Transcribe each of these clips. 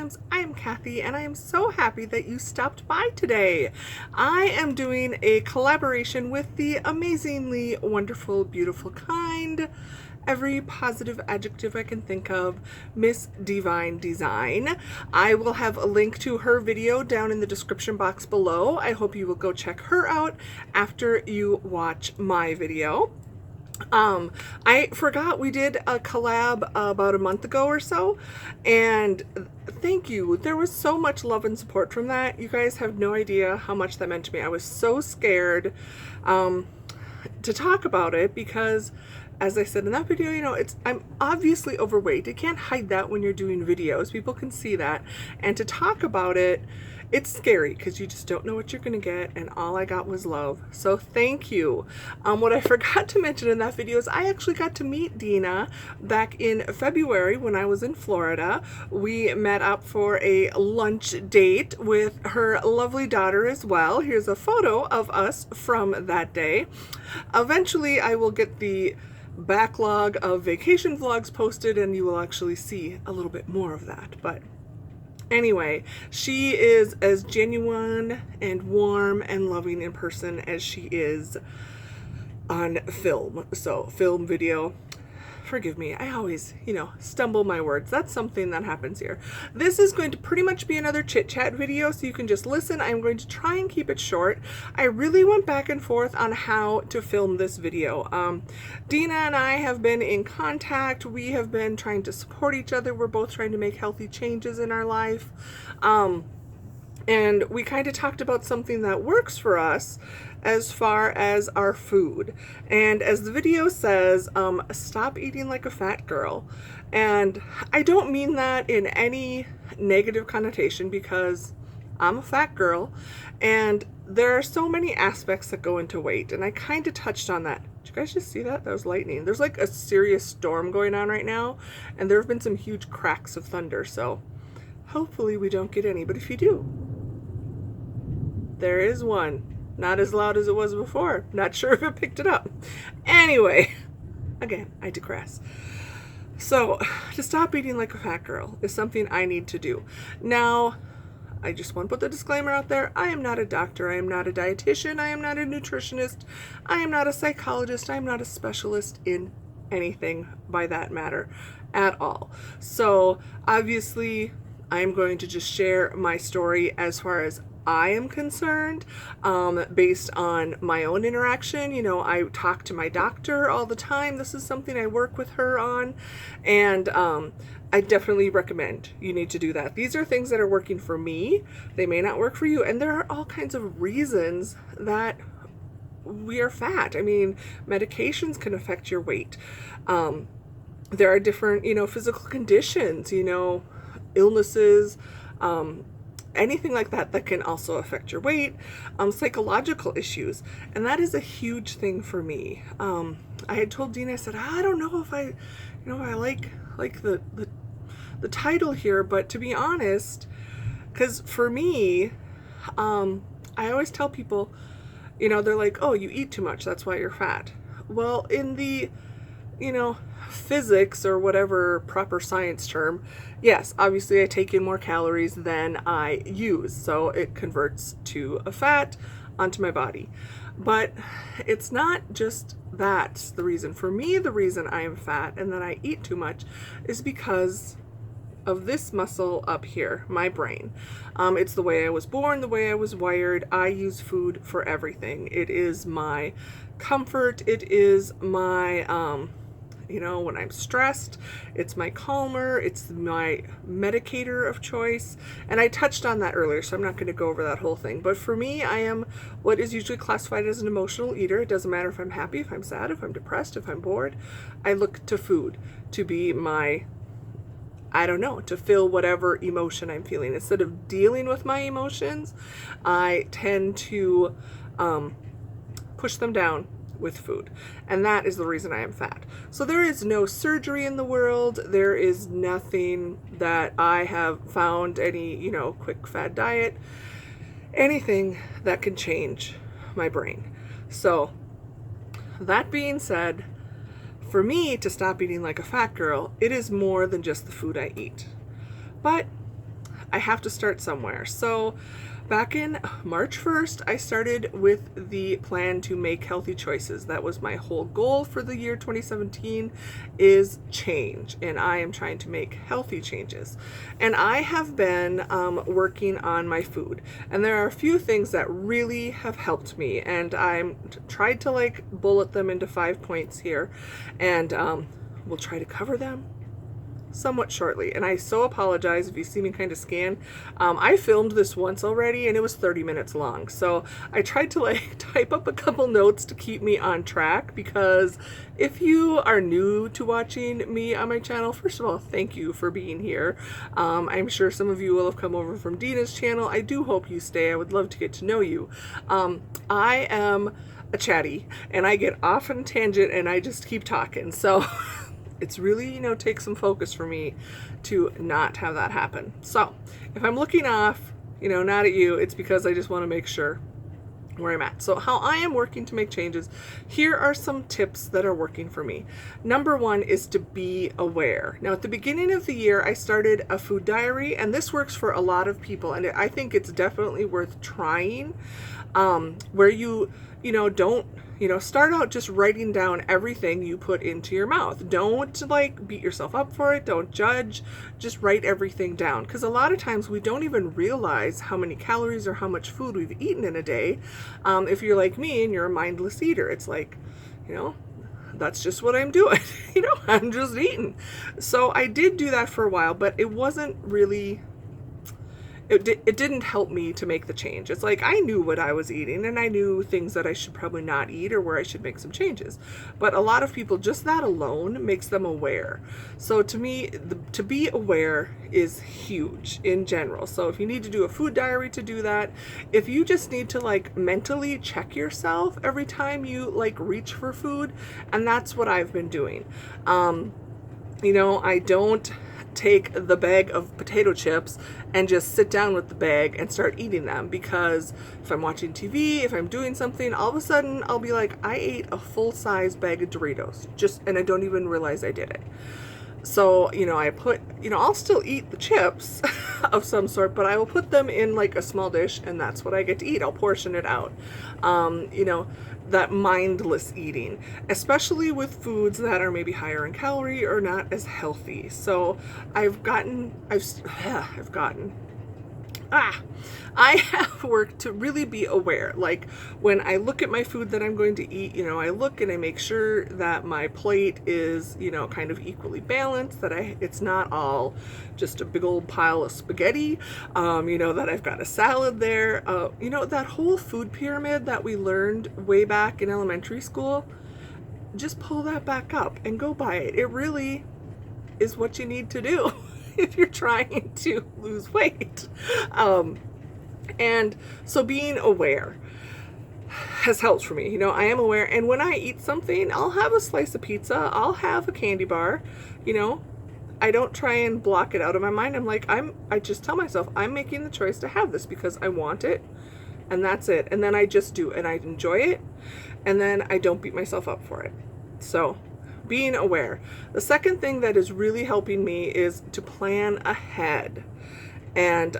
Jams. I am Cathy, and I am so happy that you stopped by today. I am doing a collaboration with the amazingly wonderful, beautiful, kind, every positive adjective I can think of, Miss Divine Design. I will have a link to her video down in the description box below. I hope you will go check her out after you watch my video. I forgot we did a collab about a month ago or so, and thank you. There was so much love and support from that. You guys have no idea how much that meant to me. I was so scared to talk about it because, as I said in that video, you know, I'm obviously overweight. You can't hide that when you're doing videos. People can see that. And to talk about it, it's scary because you just don't know what you're going to get, and all I got was love. So thank you. What I forgot to mention in that video is I actually got to meet Dina back in February when I was in Florida. We met up for a lunch date with her lovely daughter as well. Here's a photo of us from that day. Eventually, I will get the backlog of vacation vlogs posted and you will actually see a little bit more of that. But anyway, she is as genuine and warm and loving in person as she is on film. So film, video, forgive me, I always, stumble my words. That's something that happens here. This is going to pretty much be another chit chat video, so you can just listen. I'm going to try and keep it short. I really went back and forth on how to film this video. Dina and I have been in contact. We have been trying to support each other. We're both trying to make healthy changes in our life. And we kind of talked about something that works for us as far as our food. And as the video says, stop eating like a fat girl. And I don't mean that in any negative connotation because I'm a fat girl and there are so many aspects that go into weight. And I kind of touched on that. Did you guys just see that? That was lightning. There's like a serious storm going on right now, and there have been some huge cracks of thunder. So hopefully we don't get any, but if you do, there is one. Not as loud as it was before. Not sure if it picked it up. Anyway, again, I digress. So, to stop eating like a fat girl is something I need to do. Now, I just want to put the disclaimer out there. I am not a doctor. I am not a dietitian. I am not a nutritionist. I am not a psychologist. I am not a specialist in anything by that matter at all. So, obviously, I'm going to just share my story as far as I am concerned, based on my own interaction. I talk to my doctor all the time. This is something I work with her on, and I definitely recommend you need to do that. These are things that are working for me. They may not work for you, and there are all kinds of reasons that we are fat. I mean, medications can affect your weight. There are different, physical conditions, illnesses, anything like that can also affect your weight, psychological issues, and that is a huge thing for me. I had told Dina, I said, I don't know if I like the title here, but to be honest, because for me, I always tell people, they're like, oh, you eat too much, that's why you're fat. Well, in the, physics or whatever proper science term, yes, obviously I take in more calories than I use, so it converts to a fat onto my body. But it's not just that's the reason. For me, the reason I am fat and that I eat too much is because of this muscle up here, my brain. It's the way I was born, the way I was wired. I use food for everything. It is my comfort. It is my when I'm stressed, it's my calmer, it's my medicator of choice. And I touched on that earlier, so I'm not going to go over that whole thing. But for me, I am what is usually classified as an emotional eater. It doesn't matter if I'm happy, if I'm sad, if I'm depressed, if I'm bored. I look to food to be my, to fill whatever emotion I'm feeling. Instead of dealing with my emotions, I tend to push them down with food, and that is the reason I am fat. So there is no surgery in the world. There is nothing that I have found, any quick fad diet, anything that can change my brain. So that being said, for me to stop eating like a fat girl, it is more than just the food I eat. But I have to start somewhere. So back in March 1st, I started with the plan to make healthy choices. That was my whole goal for the year 2017, is change. And I am trying to make healthy changes. And I have been working on my food. And there are a few things that really have helped me. And I'm tried to like bullet them into 5 points here. And we'll try to cover them somewhat shortly. And I so apologize if you see me kind of scan. I filmed this once already and it was 30 minutes long. So I tried to like type up a couple notes to keep me on track, because if you are new to watching me on my channel, first of all, thank you for being here. I'm sure some of you will have come over from Dina's channel. I do hope you stay. I would love to get to know you. I am a chatty and I get off on a tangent and I just keep talking. So it's really, you know, takes some focus for me to not have that happen. So if I'm looking off, you know, not at you, it's because I just want to make sure where I'm at. So how I am working to make changes, here are some tips that are working for me. Number one is to be aware. Now at the beginning of the year, I started a food diary, and this works for a lot of people, and I think it's definitely worth trying, where you know, don't, you know, start out just writing down everything you put into your mouth. Don't like beat yourself up for it. Don't judge. Just write everything down. Because a lot of times we don't even realize how many calories or how much food we've eaten in a day. If you're like me and you're a mindless eater, it's like, you know, that's just what I'm doing. You know, I'm just eating. So I did do that for a while, but it wasn't really, it didn't help me to make the change. It's like I knew what I was eating and I knew things that I should probably not eat or where I should make some changes. But a lot of people, just that alone makes them aware. So to me, to be aware is huge in general. So if you need to do a food diary to do that, if you just need to like mentally check yourself every time you like reach for food, and that's what I've been doing. You know, I don't take the bag of potato chips and just sit down with the bag and start eating them, because if I'm watching TV, if I'm doing something, all of a sudden I'll be like, I ate a full-size bag of Doritos, and I don't even realize I did it. So, you know, I put, you know, I'll still eat the chips of some sort, but I will put them in like a small dish and that's what I get to eat. I'll portion it out. You know, that mindless eating, especially with foods that are maybe higher in calorie or not as healthy. So I have worked to really be aware. Like when I look at my food that I'm going to eat, you know, I look and I make sure that my plate is, you know, kind of equally balanced, that it's not all just a big old pile of spaghetti, you know, that I've got a salad there, you know, that whole food pyramid that we learned way back in elementary school, just pull that back up and go by it. It really is what you need to do if you're trying to lose weight. And so being aware has helped for me. You know, I am aware, and when I eat something, I'll have a slice of pizza, I'll have a candy bar, you know, I don't try and block it out of my mind. I'm like, I just tell myself I'm making the choice to have this because I want it, and that's it. And then I just do, and I enjoy it, and then I don't beat myself up for it. So being aware. The second thing that is really helping me is to plan ahead. And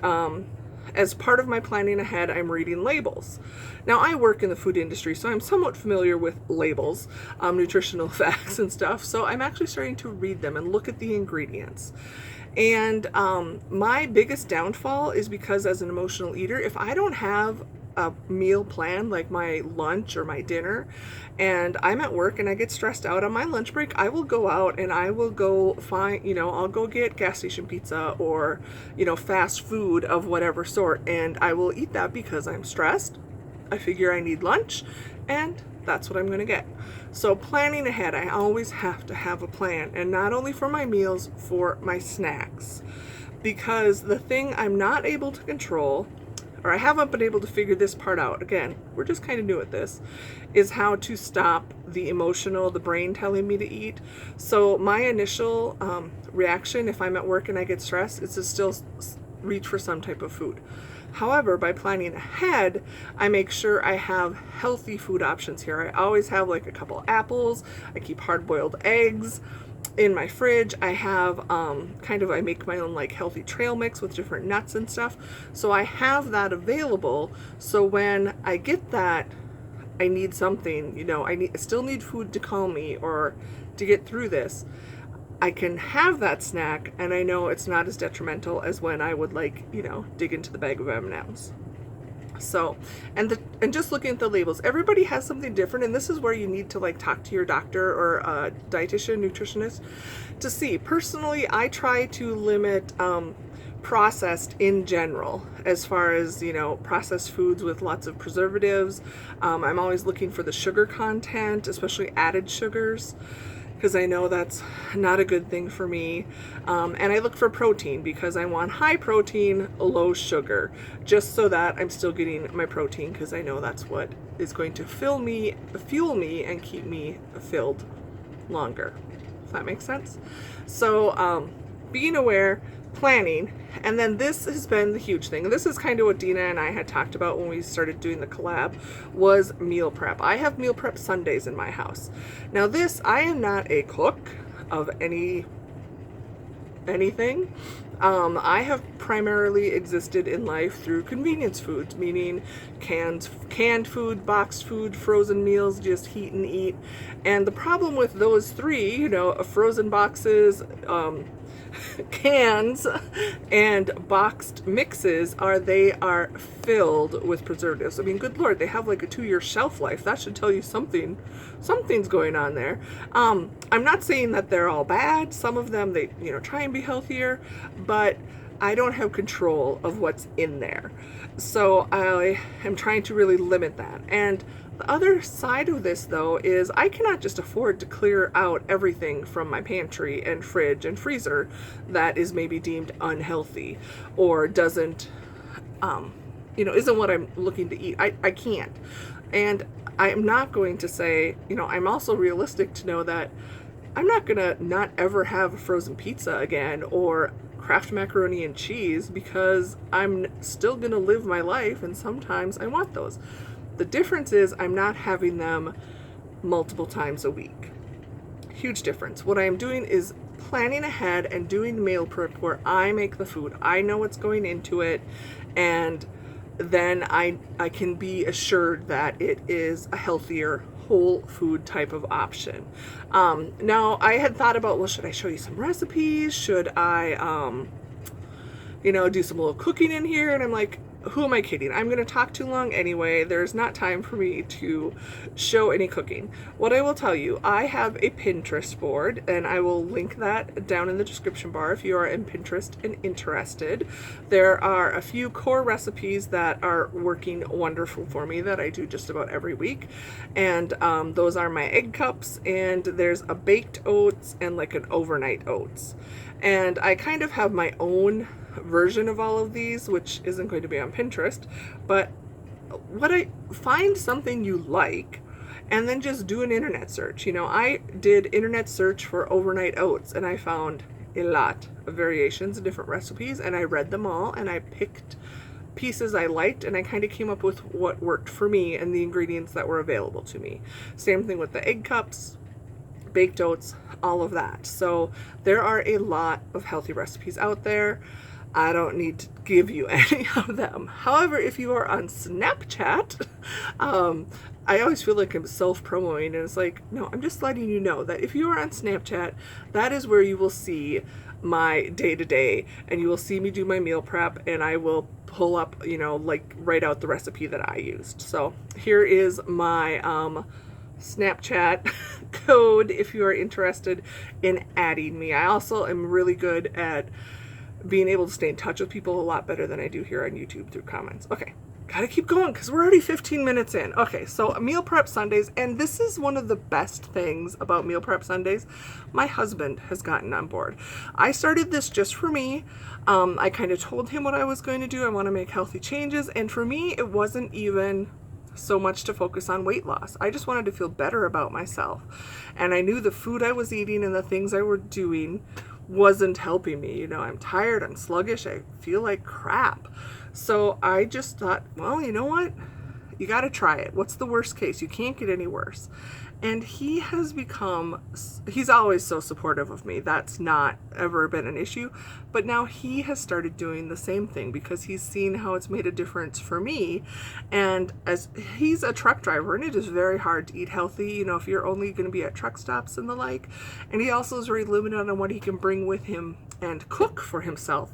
as part of my planning ahead, I'm reading labels. Now, I work in the food industry, so I'm somewhat familiar with labels, nutritional facts and stuff. So I'm actually starting to read them and look at the ingredients. And my biggest downfall is because as an emotional eater, if I don't have a meal plan, like my lunch or my dinner, and I'm at work and I get stressed out on my lunch break, I will go out and I will go find, you know, I'll go get gas station pizza or, you know, fast food of whatever sort, and I will eat that because I'm stressed. I figure I need lunch, and that's what I'm going to get. So planning ahead, I always have to have a plan, and not only for my meals, for my snacks, because the thing I'm not able to control, or I haven't been able to figure this part out, again, we're just kind of new at this, is how to stop the emotional, the brain telling me to eat. So my initial reaction, if I'm at work and I get stressed, is to still reach for some type of food. However, by planning ahead, I make sure I have healthy food options here. I always have like a couple apples, I keep hard-boiled eggs, in my fridge, I have I make my own like healthy trail mix with different nuts and stuff. So I have that available. So when I get that, I need something, I still need food to calm me or to get through this. I can have that snack, and I know it's not as detrimental as when I would dig into the bag of M&Ms. So, and just looking at the labels, everybody has something different, and this is where you need to talk to your doctor or a dietitian, nutritionist to see. Personally, I try to limit processed in general, as far as processed foods with lots of preservatives. I'm always looking for the sugar content, especially added sugars, because I know that's not a good thing for me. And I look for protein because I want high protein, low sugar, just so that I'm still getting my protein, because I know that's what is going to fuel me, and keep me filled longer. If that makes sense. So being aware, planning, and then this has been the huge thing. And this is kind of what Dina and I had talked about when we started doing the collab, was meal prep. I have meal prep Sundays in my house. Now this, I am not a cook of anything. I have primarily existed in life through convenience foods, meaning canned food, boxed food, frozen meals, just heat and eat. And the problem with those three, frozen boxes, cans, and boxed mixes, they are filled with preservatives. I mean, good Lord, they have like a 2-year shelf life. That should tell you something's going on there. I'm not saying that they're all bad. Some of them, they try and be healthier, but I don't have control of what's in there. So I am trying to really limit that. And the other side of this, though, is I cannot just afford to clear out everything from my pantry and fridge and freezer that is maybe deemed unhealthy or doesn't, isn't what I'm looking to eat. I can't. And I'm not going to say, I'm also realistic to know that I'm not going to not ever have a frozen pizza again or Kraft macaroni and cheese, because I'm still going to live my life, and sometimes I want those. The difference is I'm not having them multiple times a week. Huge difference. What I am doing is planning ahead and doing meal prep where I make the food. I know what's going into it, and then I can be assured that it is a healthier, whole food type of option. Now, I had thought about, well, should I show you some recipes? Should I, do some little cooking in here? And I'm like, who am I kidding? I'm going to talk too long anyway. There's not time for me to show any cooking. What I will tell you, I have a Pinterest board, and I will link that down in the description bar if you are in Pinterest and interested. There are a few core recipes that are working wonderful for me that I do just about every week. And those are my egg cups, and there's a baked oats and like an overnight oats. And I kind of have my own version of all of these, which isn't going to be on Pinterest, but what I find something you like and then just do an internet search. I did internet search for overnight oats, and I found a lot of variations and different recipes, and I read them all, and I picked pieces I liked, and I kind of came up with what worked for me and the ingredients that were available to me. Same thing with the egg cups, baked oats, all of that. So there are a lot of healthy recipes out there. I don't need to give you any of them. However, if you are on Snapchat, I always feel like I'm self-promoting, and it's like, no, I'm just letting you know that if you are on Snapchat, that is where you will see my day-to-day, and you will see me do my meal prep, and I will pull up, write out the recipe that I used. So here is my Snapchat code if you are interested in adding me. I also am really good at being able to stay in touch with people a lot better than I do here on YouTube through comments. Okay, gotta keep going because we're already 15 minutes in. Okay, so meal prep Sundays, and this is one of the best things about meal prep Sundays. My husband has gotten on board. I started this just for me. I kind of told him what I was going to do. I want to make healthy changes, and for me, it wasn't even so much to focus on weight loss. I just wanted to feel better about myself, and I knew the food I was eating and the things I were doing wasn't helping me. I'm tired, I'm sluggish, I feel like crap. So I just thought, well, you know what? You got to try it. What's the worst case? You can't get any worse. And he has become, he's always so supportive of me. That's not ever been an issue. But now he has started doing the same thing because he's seen how it's made a difference for me. And as he's a truck driver, and it is very hard to eat healthy, you know, if you're only going to be at truck stops and the like. And he also is very limited on what he can bring with him and cook for himself.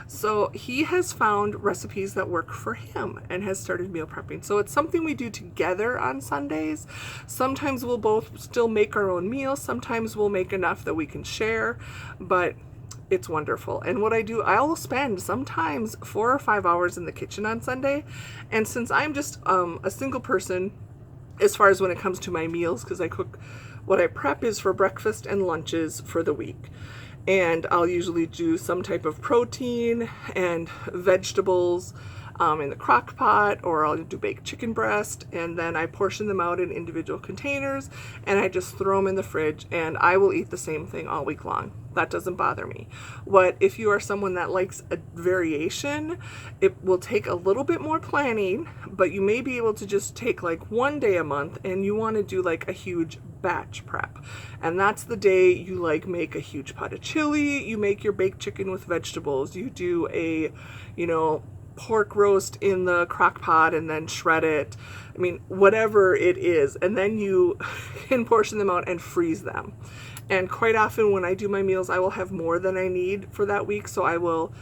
So he has found recipes that work for him and has started meal prepping. So it's something we do together on Sundays. Sometimes we'll both still make our own meals. Sometimes we'll make enough that we can share, but it's wonderful. And what I do, I'll spend sometimes 4 or 5 hours in the kitchen on Sunday. And since I'm just a single person, as far as when it comes to my meals, because I cook, what I prep is for breakfast and lunches for the week. And I'll usually do some type of protein and vegetables in the crock pot, or I'll do baked chicken breast, and then I portion them out in individual containers and I just throw them in the fridge, and I will eat the same thing all week long. That doesn't bother me. What if you are someone that likes a variation, it will take a little bit more planning, but you may be able to just take like one day a month and you want to do like a huge batch prep. And that's the day you like make a huge pot of chili, you make your baked chicken with vegetables, you do a, you know, pork roast in the crock pot and then shred it. I mean, whatever it is. And then you can portion them out and freeze them. And quite often when I do my meals, I will have more than I need for that week. So I will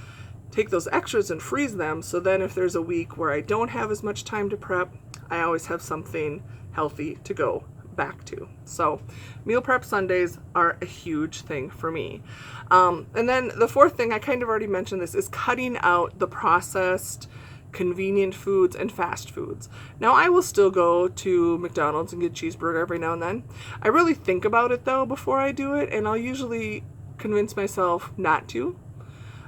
take those extras and freeze them. So then if there's a week where I don't have as much time to prep, I always have something healthy to go back to. So meal prep Sundays are a huge thing for me. And then the fourth thing, I kind of already mentioned this, is cutting out the processed convenient foods and fast foods. Now I will still go to McDonald's and get a cheeseburger every now and then. I really think about it though before I do it, and I'll usually convince myself not to,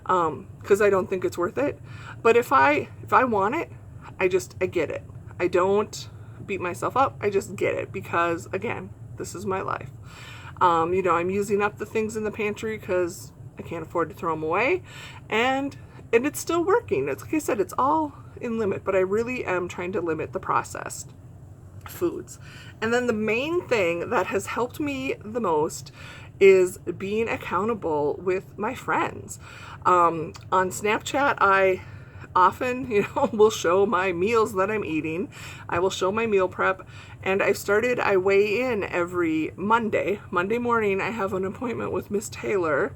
because I don't think it's worth it. But if I want it, I get it. I don't beat myself up. I just get it because, again, this is my life. You know, I'm using up the things in the pantry because I can't afford to throw them away, and it's still working. It's like I said, it's all in limit, but I really am trying to limit the processed foods. And then the main thing that has helped me the most is being accountable with my friends. On Snapchat, I often, you know, will show my meals that I'm eating. I will show my meal prep, and I weigh in every Monday. Monday morning, I have an appointment with Miss Taylor,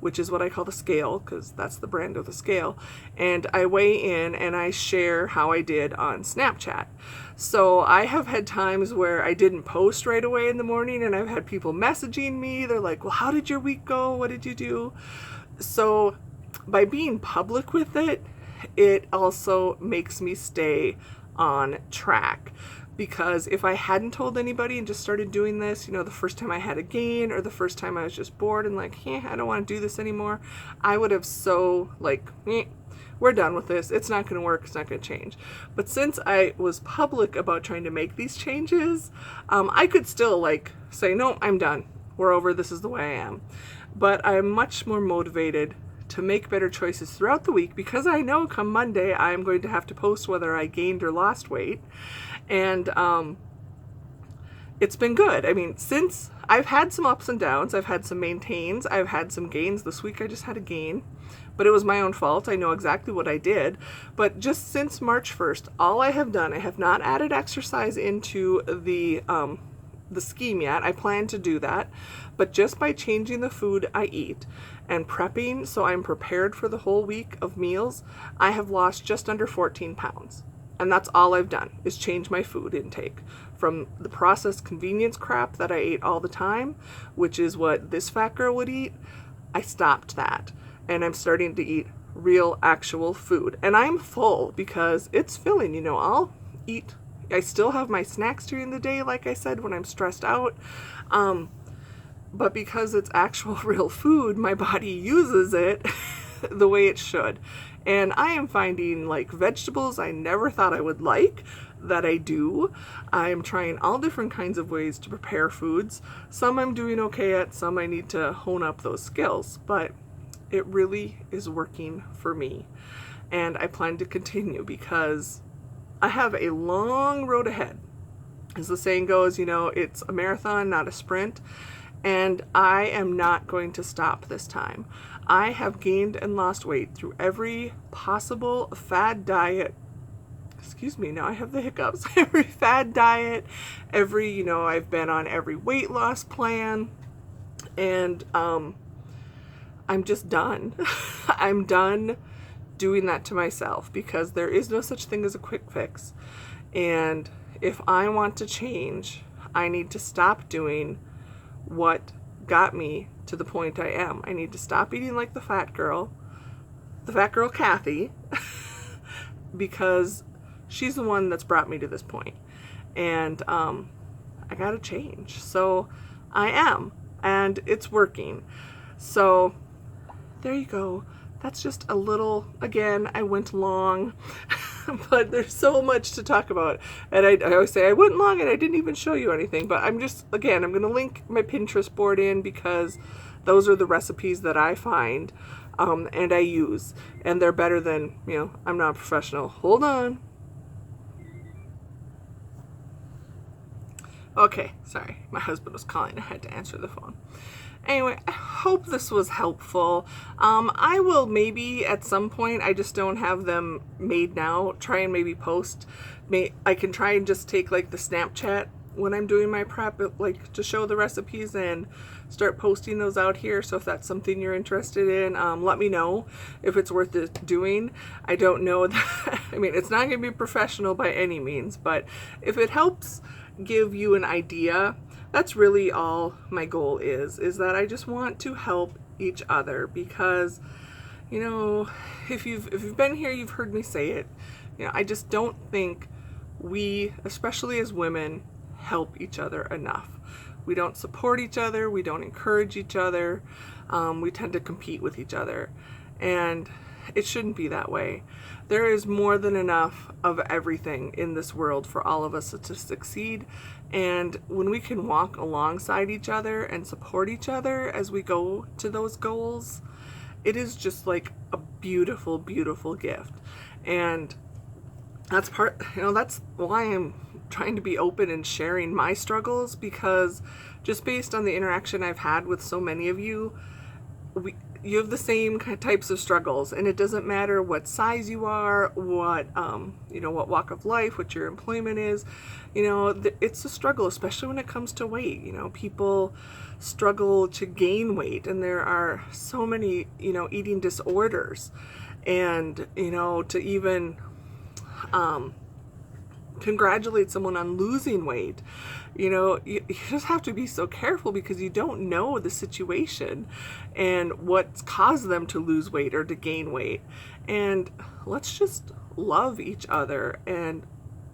which is what I call the scale, because that's the brand of the scale. And I weigh in and I share how I did on Snapchat. So I have had times where I didn't post right away in the morning, and I've had people messaging me. They're like, well, how did your week go? What did you do? So by being public with it, it also makes me stay on track. Because if I hadn't told anybody and just started doing this, you know, the first time I had a gain or the first time I was just bored and like, I don't want to do this anymore, I would have we're done with this. It's not going to work. It's not going to change. But since I was public about trying to make these changes, I could still like say, no, I'm done. We're over. This is the way I am. But I'm much more motivated to make better choices throughout the week, because I know come Monday I'm going to have to post whether I gained or lost weight. And it's been good. I mean, since I've had some ups and downs, I've had some maintains, I've had some gains. This week I just had a gain, but it was my own fault. I know exactly what I did. But just since March 1st, all I have done, I have not added exercise into the scheme yet. I plan to do that, but just by changing the food I eat and prepping so I'm prepared for the whole week of meals, I have lost just under 14 pounds. And that's all I've done, is change my food intake from the processed convenience crap that I ate all the time, which is what this fat girl would eat. I stopped that, and I'm starting to eat real, actual food. And I'm full because it's filling. You know, I'll eat. I still have my snacks during the day, like I said, when I'm stressed out. But because it's actual real food, my body uses it the way it should. And I am finding like vegetables I never thought I would like, that I do. I'm trying all different kinds of ways to prepare foods. Some I'm doing okay at, some I need to hone up those skills, but it really is working for me. And I plan to continue because I have a long road ahead. As the saying goes, you know, it's a marathon, not a sprint. And I am not going to stop this time. I have gained and lost weight through every possible fad diet. Excuse me, now I have the hiccups. Every fad diet, you know, I've been on every weight loss plan. And I'm just done. I'm done doing that to myself, because there is no such thing as a quick fix. And if I want to change, I need to stop doing what got me to the point I am. I need to stop eating like the fat girl Cathy, because she's the one that's brought me to this point. And I gotta change. So I am, and it's working. So there you go. That's just a little, again, I went long, but there's so much to talk about. And I always say I went long and I didn't even show you anything, but I'm just, again, I'm going to link my Pinterest board in, because those are the recipes that I find and I use, and they're better than, you know, I'm not a professional. Hold on. Okay, sorry, my husband was calling. I had to answer the phone. Anyway, I hope this was helpful. I will maybe at some point, I just don't have them made now, try and maybe post. I can try and just take like the Snapchat when I'm doing my prep, like to show the recipes, and start posting those out here. So if that's something you're interested in, let me know if it's worth it doing. I don't know that, I mean, it's not going to be professional by any means, but if it helps give you an idea, that's really all my goal is that I just want to help each other, because, you know, if you've been here, you've heard me say it, you know, I just don't think we, especially as women, help each other enough. We don't support each other, we don't encourage each other, we tend to compete with each other, and it shouldn't be that way. There is more than enough of everything in this world for all of us to succeed. And when we can walk alongside each other and support each other as we go to those goals, it is just like a beautiful, beautiful gift. And that's that's why I'm trying to be open and sharing my struggles, because just based on the interaction I've had with so many of you, you have the same types of struggles, and it doesn't matter what size you are, what what walk of life, what your employment is. You know, it's a struggle, especially when it comes to weight. You know, people struggle to gain weight, and there are so many, eating disorders, and to even congratulate someone on losing weight. You just have to be so careful, because you don't know the situation and what's caused them to lose weight or to gain weight. And let's just love each other, and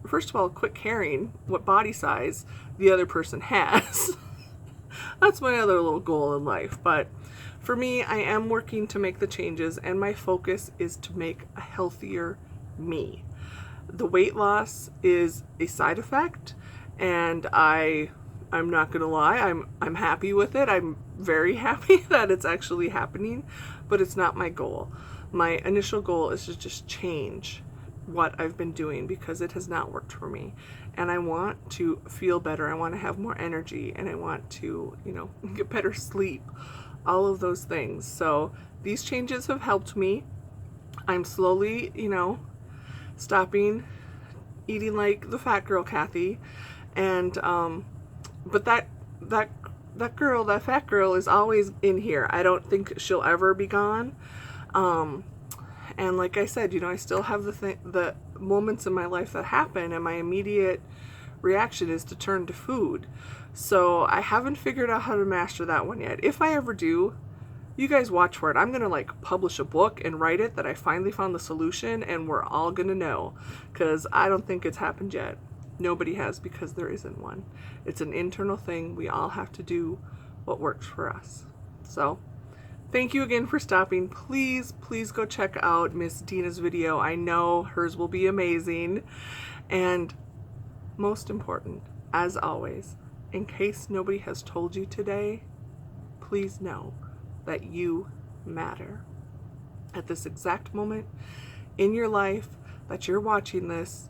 first of all, quit caring what body size the other person has. That's my other little goal in life. But for me, I am working to make the changes, and my focus is to make a healthier me. The weight loss is a side effect, and I'm not gonna lie, I'm happy with it. I'm very happy that it's actually happening, but it's not my goal. My initial goal is to just change what I've been doing, because it has not worked for me, and I want to feel better. I want to have more energy, and I want to get better sleep, all of those things. So these changes have helped me. I'm slowly stopping eating like the fat girl Cathy, and but that fat girl is always in here. I don't think she'll ever be gone. And like I said, I still have the moments in my life that happen, and my immediate reaction is to turn to food. So I haven't figured out how to master that one yet. If I ever do, you guys watch for it. I'm gonna publish a book and write it that I finally found the solution, and we're all gonna know, because I don't think it's happened yet. Nobody has, because there isn't one. It's an internal thing. We all have to do what works for us. So thank you again for stopping. Please go check out Miss Dina's video. I know hers will be amazing. And most important, as always, in case nobody has told you today, please know that you matter. At this exact moment in your life that you're watching this,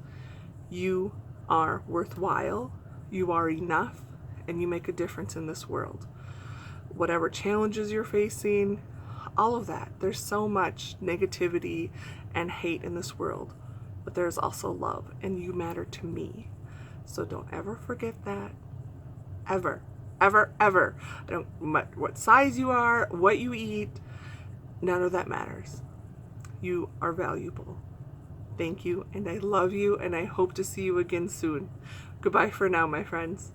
You are worthwhile, you are enough, and you make a difference in this world. Whatever challenges you're facing, all of that. There's so much negativity and hate in this world, but there's also love, and you matter to me. So don't ever forget that. Ever. Ever, ever. I don't what size you are, what you eat, none of that matters. You are valuable. Thank you, and I love you, and I hope to see you again soon. Goodbye for now, my friends.